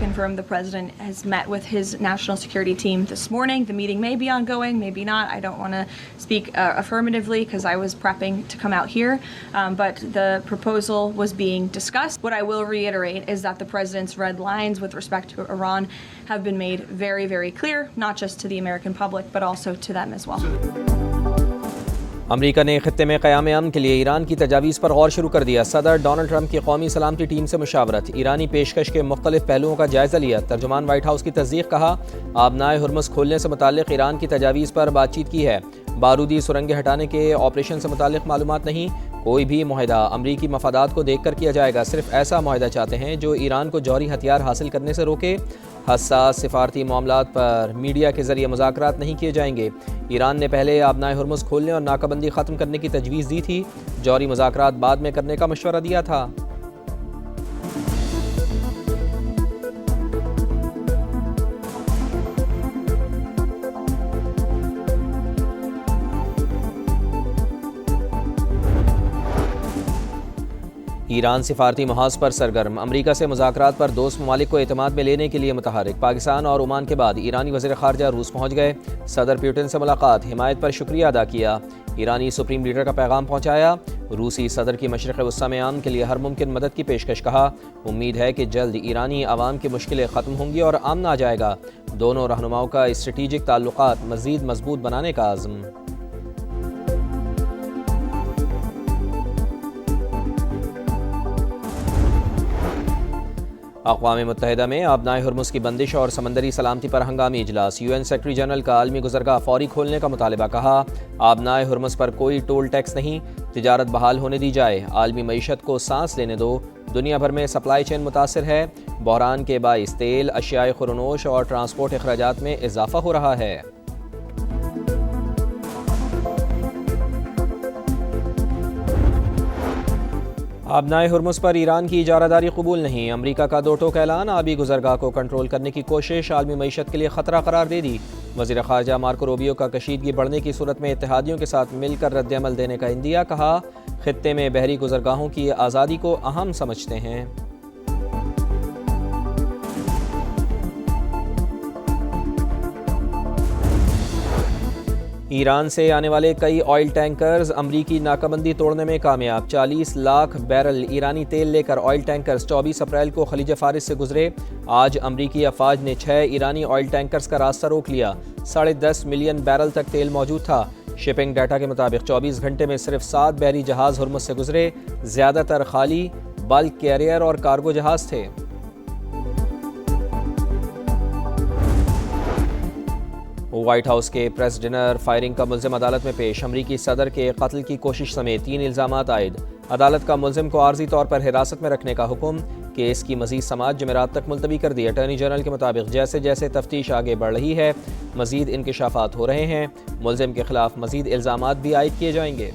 confirm the president has met with his national security team this morning. The meeting may be ongoing, maybe not. I don't want to speak affirmatively because I was prepping to come out here, but the proposal was being discussed. What I will reiterate is that the president's red lines with respect to Iran have been made very, very clear, not just to the American public, but also to them as well. अमरीका ने खित्ते में क़याम अमन के लिए Iran की तजावीज़ पर गौर शुरू कर दिया। सदर डोनाल्ड ट्रंप की कौमी सलामती टीम से मुशावरत, ईरानी पेशकश के मुख्तलिफ पहलुओं का जायज़ा लिया। तर्जुमान वाइट हाउस की तस्दीक, कहा आबनाए हुर्मुज़ खोलने से मुताल्लिक़ ईरान की तजावीज़ पर बातचीत की है। बारूदी सुरंगें हटाने के ऑपरेशन से मुताल्लिक़ मालूमात नहीं। कोई भी मुआहदा अमरीकी मफादात को देख कर किया जाएगा। सिर्फ ऐसा मुआहदा चाहते हैं जो ईरान को जौहरी हथियार हासिल करने से रोके। हसास सिफारती मामलात पर मीडिया के ज़रिए मुज़ाकरात नहीं किए जाएंगे। ईरान ने पहले आबनाए हुर्मुज़ खोलने और नाकाबंदी ख़त्म करने की तजवीज़ दी थी। जौहरी मुज़ाकरात बाद में करने का मशवरा दिया था। ईरान सिफारती महाज पर सरगर्म, अमरीका से मुज़ाकरात पर दोस्त ममालिक को एतमाद में लेने के लिए मुतहरिक। पाकिस्तान और ओमान के बाद ईरानी वज़ीर ख़ारजा रूस पहुँच गए। सदर पुतिन से मुलाकात, हिमायत पर शुक्रिया अदा किया। ईरानी सुप्रीम लीडर का पैगाम पहुँचाया। रूसी सदर की मशरिक़ वस्ता में अमन के लिए हर मुमकिन मदद की पेशकश, कहा उम्मीद है कि जल्द ईरानी आवाम की मुश्किलें ख़त्म होंगी और अमन आ जाएगा। दोनों रहनुमाओं का स्ट्रेटीजिक ताल्लुकात मज़ीद मजबूत बनाने का आज़म। अक़वाम मुत्तहिदा में आबनाए हुर्मुज़ की बंदिश और समंदरी सलामती पर हंगामी इजलास। UN सेक्रेटरी जनरल का आलमी गुज़रगाह फौरी खोलने का मुतालबा, कहा आबनाए हुर्मुज़ पर कोई टोल टैक्स नहीं, तिजारत बहाल होने दी जाए। आलमी मईशत को सांस लेने दो। दुनिया भर में सप्लाई चेन मुतासर है। बहरान के बाइस तेल, अशियाए खुरनोश और ट्रांसपोर्ट अखराजात में इजाफा हो रहा है। आबनाए हुर्मुज़ पर ईरान की इजारादारी कबूल नहीं, अमरीका का दो टोक ऐलान। आबी गुज़रगाह को कंट्रोल करने की कोशिश आलमी मईशत के लिए ख़तरा करार दे दी। वज़ीर ख़ारजा मार्को रूबियो का कशीदगी बढ़ने की सूरत में इत्तेहादियों के साथ मिलकर रद्द-ए-अमल देने का इंदिया, कहा खित्ते में बहरी गुज़रगाहों की आज़ादी को अहम समझते हैं। ईरान से आने वाले कई ऑयल टैंकर्स अमरीकी नाकाबंदी तोड़ने में कामयाब। 40 लाख बैरल ईरानी तेल लेकर ऑयल टैंकर्स 24 अप्रैल को खलीज फारिस से गुजरे। आज अमरीकी अफवाज ने 6 ईरानी ऑयल टैंकर्स का रास्ता रोक लिया। 10.5 मिलियन बैरल तक तेल मौजूद था। शिपिंग डाटा के मुताबिक 24 घंटे में सिर्फ 7 बहरी जहाज़ हुर्मुज़ से गुजरे। ज़्यादातर खाली बल्क कैरियर और कार्गो जहाज़ थे। व्हाइट हाउस के प्रेस डिनर, फायरिंग का मुल्ज़िम अदालत में पेश। अमरीकी सदर के कत्ल की कोशिश समेत 3 इल्ज़ामात आयद। अदालत का मुल्ज़िम को आर्जी तौर पर हिरासत में रखने का हुक्म। केस की मज़ीद समाअत जुमेरात तक मुलतवी कर दी। अटॉर्नी जनरल के मुताबिक जैसे जैसे तफ्तीश आगे बढ़ रही है, मज़ीद इंकशाफात हो रहे हैं। मुल्ज़िम के खिलाफ मज़ीद इल्ज़ामात भी आयद किए जाएंगे।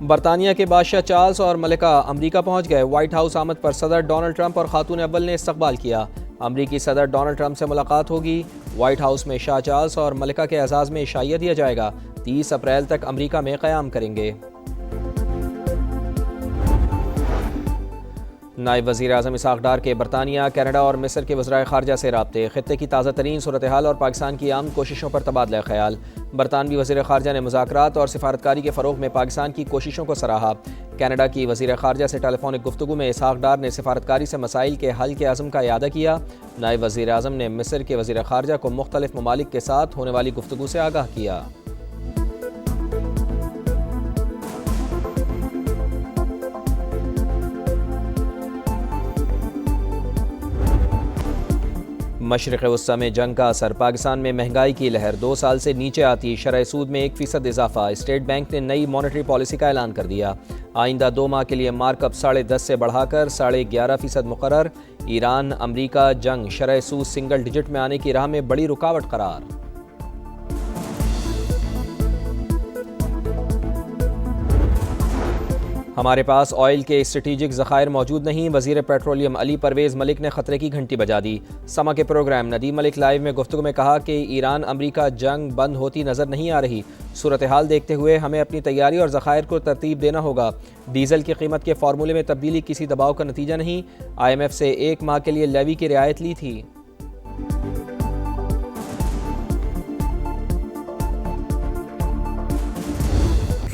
बरतानिया के बादशाह चार्ल्स और मलिका अमरीका पहुंच गए। व्हाइट हाउस आमद पर सदर डोनाल्ड ट्रंप और खातून अव्वल ने इस्तकबाल किया। अमरीकी सदर डोनाल्ड ट्रंप से मुलाकात होगी। व्हाइट हाउस में शाह चार्ल्स और मलिका के एजाज़ में इशाइया दिया जाएगा। 30 अप्रैल तक अमरीका में क़याम करेंगे। नायब वज़ीर आज़म इसहाक़ डार के बरतानिया, कनाडा और मिस्र के वज़राए ख़ारजा से राब्ते। ख़ित्ते की ताज़ा तरीन सूरत हाल और पाकिस्तान की आम कोशिशों पर तबादला ख़याल। बरतानवी वज़ीर ख़ारजा ने मुज़ाकरात और सिफारतकारी के फ़रोग़ में पाकिस्तान की कोशिशों को सराहा। कनाडा की वज़ीर ख़ारजा से टेलीफोनिक गुफ्तगू में इसहाक़ डार ने सिफारतकारी से मसाइल के हल के अज़्म का इयादा किया। नायब वज़ीर आज़म ने मिस्र के वज़ीर ख़ारजा को मुख्तलिफ़ ममालिक के साथ होने वाली गुफ्तगू से आगाह किया। मशरिक़ वस्ता में जंग का असर, पाकिस्तान में महंगाई की लहर 2 साल से नीचे आती। शरह सूद में 1% इजाफा। स्टेट बैंक ने नई मॉनेटरी पॉलिसी का ऐलान कर दिया। आइंदा 2 माह के लिए मार्कअप 10.5 से बढ़ाकर 11.5% मुकर्रर। ईरान अमरीका जंग शरह सूद सिंगल डिजिट में आने की राह में बड़ी रुकावट करार। हमारे पास ऑयल के स्ट्रेटिजिक ज़खायर मौजूद नहीं, वज़ीर पेट्रोलियम अली परवेज़ मलिक ने ख़तरे की घंटी बजा दी। समा के प्रोग्राम नदीम मलिक लाइव में गुफ्तगू में कहा कि ईरान अमरीका जंग बंद होती नज़र नहीं आ रही। सूरत हाल देखते हुए हमें अपनी तैयारी और ज़खायर को तरतीब देना होगा। डीज़ल की कीमत के फार्मूले में तब्दीली किसी दबाव का नतीजा नहीं। IMF से 1 माह के लिए लेवी की रियायत ली थी।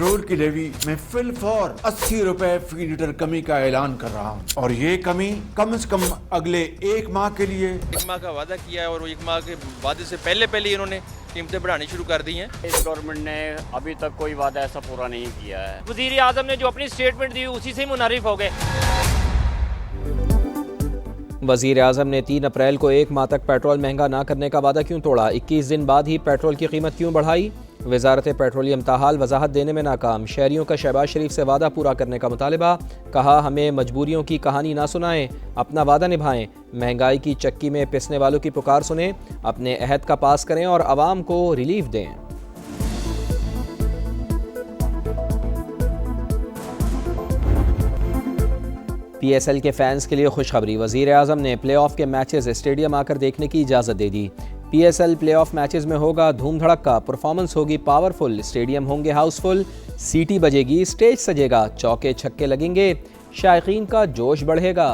पेट्रोल की लेवी में फिलफौर 80 रुपए फी लीटर कमी का ऐलान कर रहा हूँ और ये कमी कम से कम अगले 1 माह के लिए। 1 माह का वादा किया है और 1 माह के वादे से पहले इन्होंने कीमतें बढ़ानी शुरू कर दी हैं। इस गवर्नमेंट ने अभी तक कोई वादा ऐसा पूरा नहीं किया है। वज़ीर आज़म ने जो अपनी स्टेटमेंट दी उसी से मुनारिफ हो गए। वज़ीर आज़म ने 3 अप्रैल को 1 माह तक पेट्रोल महंगा ना करने का वादा क्यों तोड़ा? 21 दिन बाद ही पेट्रोल की कीमत क्यों बढ़ाई? वज़ारत पेट्रोलियम ताहाल वजाहत देने में नाकाम। शहरियों का शहबाज शरीफ से वादा पूरा करने का मुतालबा। कहा हमें मजबूरियों की कहानी ना सुनाएं, अपना वादा निभाएं। महंगाई की चक्की में पिसने वालों की पुकार सुने, अपने अहद का पास करें और आवाम को रिलीफ दें। PSL के फैंस के लिए खुशखबरी। वज़ीर आज़म ने प्ले ऑफ के मैचेस स्टेडियम आकर देखने की इजाज़त दे दी। PSL प्ले ऑफ मैचेस में होगा धूम धड़क्का, परफॉर्मेंस होगी पावरफुल, स्टेडियम होंगे हाउसफुल, सीटी बजेगी, स्टेज सजेगा, चौके छक्के लगेंगे, शायकीन का जोश बढ़ेगा।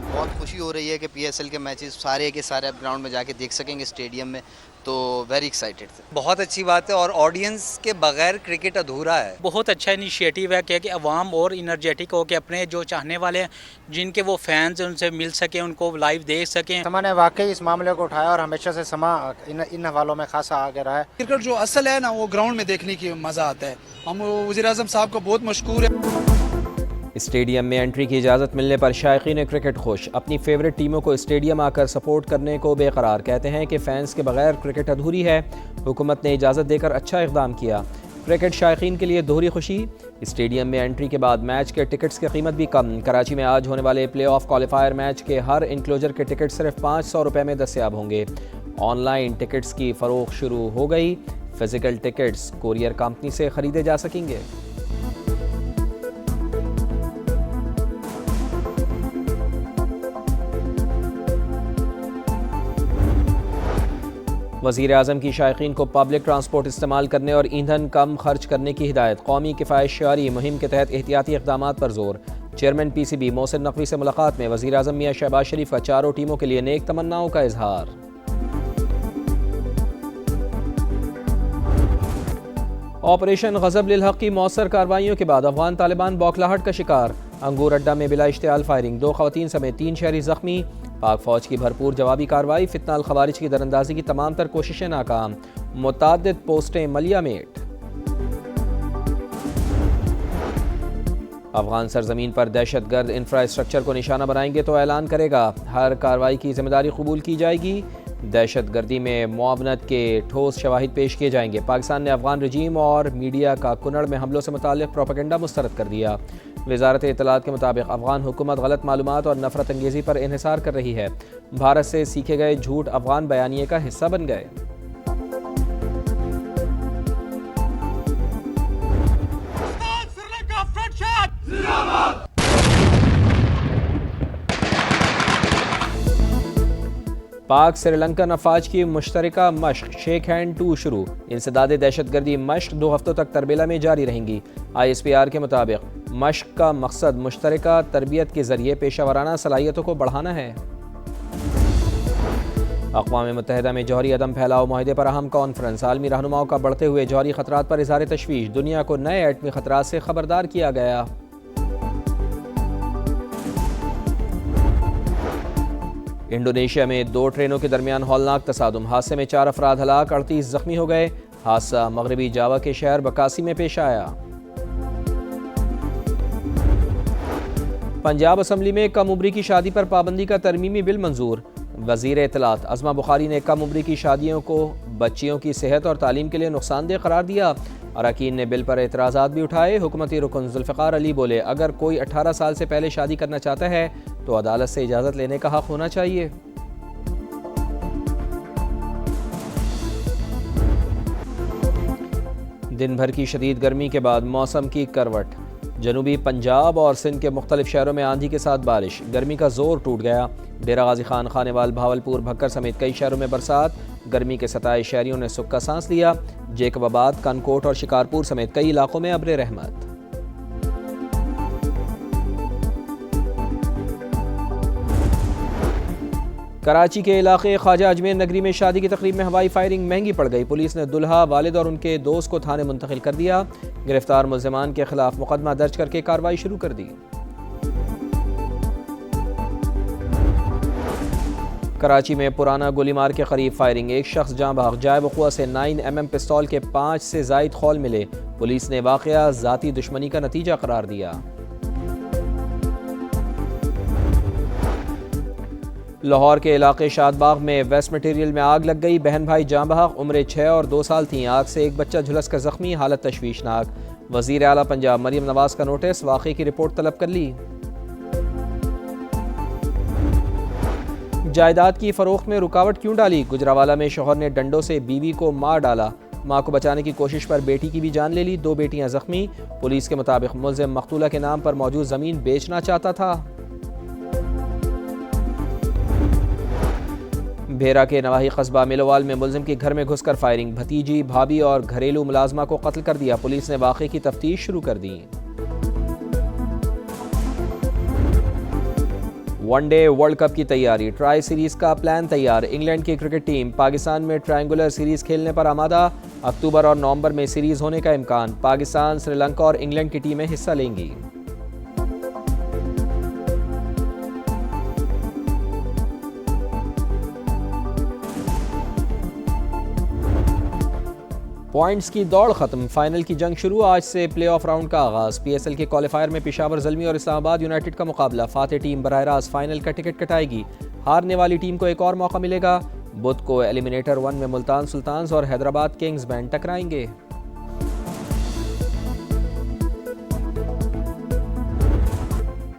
बहुत खुशी हो रही है कि PSL के मैचेस सारे के सारे आप ग्राउंड में जाके देख सकेंगे स्टेडियम में, तो वेरी एक्साइटेड थे। बहुत अच्छी बात है और ऑडियंस के बगैर क्रिकेट अधूरा है। बहुत अच्छा इनिशिएटिव है कि अवाम और इनर्जेटिक हो के अपने जो चाहने वाले हैं, जिनके वो फैंस उनसे मिल सकें, उनको लाइव देख सकें। समा ने वाकई इस मामले को उठाया और हमेशा से समा इन हवालों में खासा आगे रहा है। क्रिकेट जो असल है ना, वो ग्राउंड में देखने की मज़ा आता है। हम वज़ीर आज़म साहब को बहुत मशकूर है। स्टेडियम में एंट्री की इजाज़त मिलने पर शायकीन क्रिकेट खुश। अपनी फेवरेट टीमों को स्टेडियम आकर सपोर्ट करने को बेकरार। कहते हैं कि फ़ैंस के बगैर क्रिकेट अधूरी है। हुकूमत ने इजाज़त देकर अच्छा इक़दाम किया। क्रिकेट शायकीन के लिए दोहरी खुशी। स्टेडियम में एंट्री के बाद मैच के टिकट्स की कीमत भी कम। कराची में आज होने वाले प्ले ऑफ क्वालिफायर मैच के हर इंक्लोजर के टिकट सिर्फ 500 रुपये में दस्तयाब होंगे। ऑनलाइन टिकट्स की फ़रोख्त शुरू हो गई। फ़िज़िकल टिकट्स कोरियर कंपनी से ख़रीदे जा सकेंगे। वज़ीर आज़म की शायकीन को पब्लिक ट्रांसपोर्ट इस्तेमाल करने और ईंधन कम खर्च करने की हिदायत। कौमी किफ़ायत-शआरी मुहिम के तहत एहतियाती इक़दामात पर जोर। चेयरमैन PCB मोहसिन नकवी से मुलाकात में वज़ीर आज़म मियां शहबाज शरीफ का चारों टीमों के लिए नेक तमन्नाओं का इजहार। ऑपरेशन गज़ब लिल हक़ की मौसर कार्रवाइयों के बाद अफगान तालिबान बौखलाहट का शिकार। अंगूर अड्डा में बिला इश्तियाल फायरिंग, 2 ख़वातीन समेत 3 शहरी ज़ख्मी। पाक फ़ौज की भरपूर जवाबी कार्रवाई। फितना अल ख़वारिज की दरअंदाजी की तमाम तर कोशिशें नाकाम। मुताद्दिद पोस्टें मलियामेट। अफगान सरजमीन पर दहशतगर्द इंफ्रास्ट्रक्चर को निशाना बनाएंगे तो ऐलान करेगा। हर कार्रवाई की जिम्मेदारी कबूल की जाएगी। दहशतगर्दी में मुआवनत के ठोस शवाहिद पेश किए जाएंगे। पाकिस्तान ने अफगान रजीम और मीडिया का कुनड़ में हमलों से मुताल्लिक़ प्रोपेगेंडा मुस्तरद कर दिया। वज़ारत इत्तलात के मुताबिक अफगान हुकूमत गलत मालूमात और नफरत अंगेज़ी पर इन्हिसार कर रही है। भारत से सीखे गए झूठ अफगान बयानिए का हिस्सा बन गए। पाक श्रीलंकन अफवाज की मुश्तरका मश्क शेख हैंड 2 शुरू। इंसदाद दहशतगर्दी मश्क 2 हफ्तों तक तरबेला में जारी रहेंगी। ISPR के मुताबिक मश्क का मकसद मुश्तरका तरबियत के ज़रिए पेशा वराना सलाहियतों को बढ़ाना है। अक़वाम मुत्तहिदा में जौहरी अदम फैलाव माहिदे पर अहम कॉन्फ्रेंस। आलमी रहनुमाओं का बढ़ते हुए जौहरी ख़तरात पर इज़हार तशवीश। दुनिया को नए एटमी ख़तरात से ख़बरदार किया गया। इंडोनेशिया में 2 ट्रेनों के दरमियान हौलनाक तसादुम। हादसे में 4 अफराद हलाक, 38 जख्मी हो गए। हादसा मगरबी जावा के शहर बकासी में पेश आया। पंजाब असम्बली में कम उम्री की शादी पर पाबंदी का तरमीमी बिल मंजूर। वज़ीर इत्तलात अज़मा बुखारी ने कम उम्री की शादियों को बच्चियों की सेहत और तालीम के लिए नुकसानदेह करार दिया। अरकान ने बिल पर एतराज़ात भी उठाए। हुकूमती रुकन जुल्फ़िकार अली बोले, अगर कोई 18 साल से पहले शादी करना चाहता है तो अदालत से इजाज़त लेने का हक़ होना चाहिए। दिन भर की शदीद गर्मी के बाद मौसम की करवट। जनूबी पंजाब और सिंध के मुख्तलिफ शहरों में आंधी के साथ बारिश, गर्मी का जोर टूट गया। डेरा गाजी खान, खानेवाल, भावलपुर, भक्कर समेत कई शहरों में बरसात, गर्मी के सताए शहरियों ने सुख का सांस लिया। जेकबाबाद, कनकोट और शिकारपुर समेत कई इलाकों में अब्र रहमत। कराची के इलाके ख्वाजा अजमेर नगरी में शादी की तकरीब में हवाई फायरिंग महंगी पड़ गई। पुलिस ने दुल्हा, वालिद और उनके दोस्त को थाने मुंतकिल कर दिया। गिरफ्तार मुल्जिमान के खिलाफ मुकदमा दर्ज करके कार्रवाई शुरू कर दी। कराची में पुराना गोलीमार के करीब फायरिंग, एक शख्स जाँ बहक। जाए वक़ुआ से 9mm पिस्तौल के 5 से ज़ायद खौल मिले। पुलिस ने वाक़या ज़ाती दुश्मनी का नतीजा करार दिया। लाहौर के इलाके शादबाग में वेस्ट मटीरियल में आग लग गई। बहन भाई जाँ बहक, उम्रें 6 और 2 साल थीं। आग से एक बच्चा झुलस कर जख्मी, हालत तशवीशनाक। वज़ीर आला पंजाब मरीम नवाज का नोटिस, वाक़े की रिपोर्ट तलब कर ली। जायदाद की फरोख्त में रुकावट क्यों डाली? गुजरावाला में शौहर ने डंडों से बीवी को मार डाला। मां को बचाने की कोशिश पर बेटी की भी जान ले ली। 2 बेटियां जख्मी। पुलिस के मुताबिक मुल्ज़िम मकतूला के नाम पर मौजूद ज़मीन बेचना चाहता था। भेरा के नवाही कस्बा मिलोवाल में मुल्ज़िम के घर में घुसकर फायरिंग, भतीजी, भाभी और घरेलू मुलाजमा को कत्ल कर दिया। पुलिस ने वाक़े की तफ्तीश शुरू कर दी। वनडे वर्ल्ड कप की तैयारी, ट्राई सीरीज का प्लान तैयार। इंग्लैंड की क्रिकेट टीम पाकिस्तान में ट्रायंगुलर सीरीज खेलने पर आमादा। अक्टूबर और नवंबर में सीरीज होने का इम्कान। पाकिस्तान, श्रीलंका और इंग्लैंड की टीमें हिस्सा लेंगी। पॉइंट्स की दौड़ खत्म, फाइनल की जंग शुरू। आज से प्लेऑफ राउंड का आगाज। पीएसएल के क्वालिफायर में पेशावर ज़ल्मी और इस्लामाबाद यूनाइटेड का मुकाबला। फातेह टीम बराह रास्त फाइनल का टिकट कटाएगी। हारने वाली टीम को एक और मौका मिलेगा। बुध को एलिमिनेटर 1 में मुल्तान सुल्तान्स और हैदराबाद किंग्स बैंड टकराएंगे।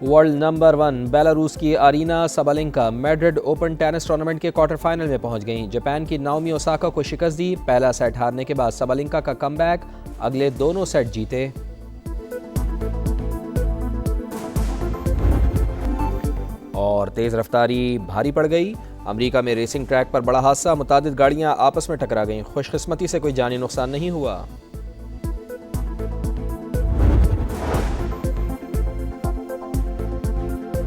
वर्ल्ड नंबर 1 बेलारूस की Aryna Sabalenka Madrid Open tennis tournament के क्वार्टर फाइनल में पहुंच गईं। जापान की नाओमी ओसाका को शिकस्त दी। पहला सेट हारने के बाद सबालेंका का कमबैक, अगले दोनों सेट जीते। और तेज रफ्तारी भारी पड़ गई। अमेरिका में रेसिंग ट्रैक पर बड़ा हादसा, मुतादिद गाड़ियां आपस में टकरा गईं। खुशकिस्मती से कोई जानी नुकसान नहीं हुआ।